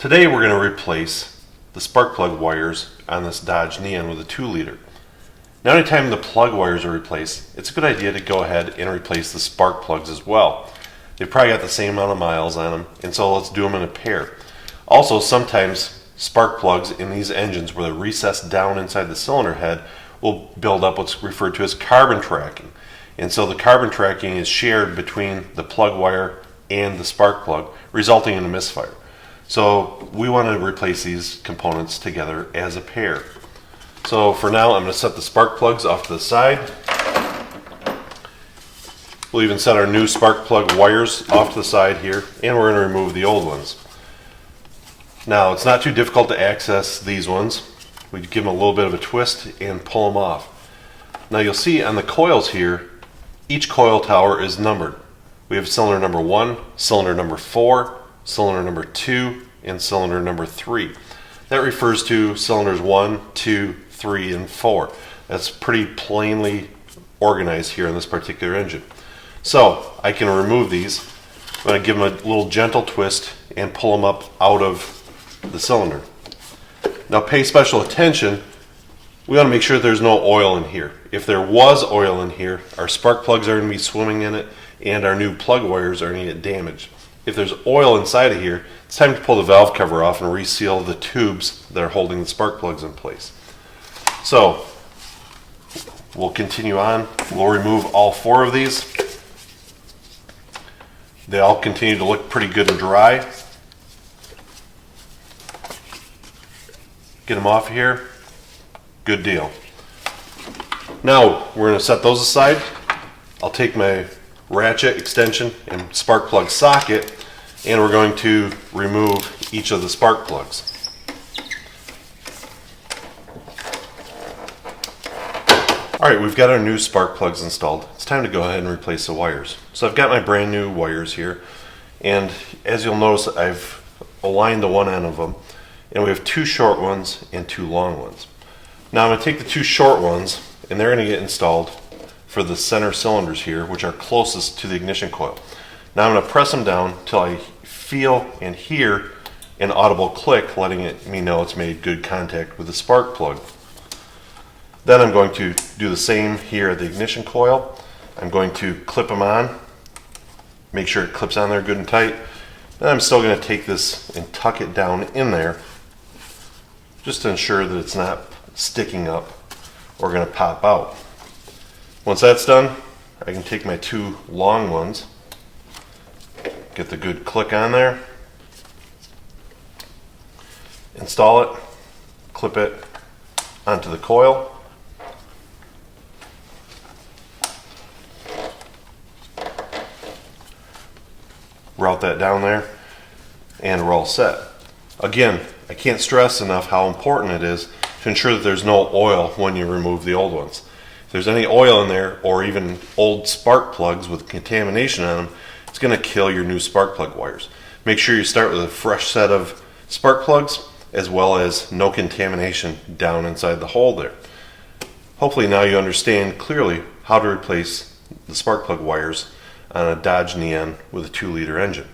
Today we're going to replace the spark plug wires on this Dodge Neon with a 2-liter. Now anytime the plug wires are replaced, it's a good idea to go ahead and replace the spark plugs as well. They've probably got the same amount of miles on them, and so let's do them in a pair. Also, sometimes spark plugs in these engines where they're recessed down inside the cylinder head will build up what's referred to as carbon tracking. And so the carbon tracking is shared between the plug wire and the spark plug, resulting in a misfire. So we want to replace these components together as a pair. So for now, I'm going to set the spark plugs off to the side. We'll even set our new spark plug wires off to the side here, and we're going to remove the old ones. Now, it's not too difficult to access these ones. We give them a little bit of a twist and pull them off. Now you'll see on the coils here, each coil tower is numbered. We have cylinder number 1, cylinder number 4, cylinder number 2, and cylinder number 3. That refers to cylinders 1, 2, 3, and 4. That's pretty plainly organized here in this particular engine. So I can remove these. I'm going to give them a little gentle twist and pull them up out of the cylinder. Now pay special attention. We want to make sure there's no oil in here. If there was oil in here, our spark plugs are going to be swimming in it, and our new plug wires are going to get damaged. If there's oil inside of here, it's time to pull the valve cover off and reseal the tubes that are holding the spark plugs in place. So we'll continue on. We'll remove all 4 of these. They all continue to look pretty good and dry. Get them off here. Good deal. Now we're going to set those aside. I'll take my ratchet extension and spark plug socket, and we're going to remove each of the spark plugs. Alright, we've got our new spark plugs installed. It's time to go ahead and replace the wires. So I've got my brand new wires here, and as you'll notice, I've aligned the one end of them, and we have 2 short ones and 2 long ones. Now I'm going to take the 2 short ones, and they're going to get installed for the center cylinders here, which are closest to the ignition coil. Now I'm going to press them down until I feel and hear an audible click letting me know it's made good contact with the spark plug. Then I'm going to do the same here at the ignition coil. I'm going to clip them on, make sure it clips on there good and tight. Then I'm still going to take this and tuck it down in there just to ensure that it's not sticking up or going to pop out. Once that's done, I can take my 2 long ones, get the good click on there, install it, clip it onto the coil, route that down there, and we're all set. Again, I can't stress enough how important it is to ensure that there's no oil when you remove the old ones. If there's any oil in there, or even old spark plugs with contamination on them, it's going to kill your new spark plug wires. Make sure you start with a fresh set of spark plugs, as well as no contamination down inside the hole there. Hopefully now you understand clearly how to replace the spark plug wires on a Dodge Neon with a 2-liter engine.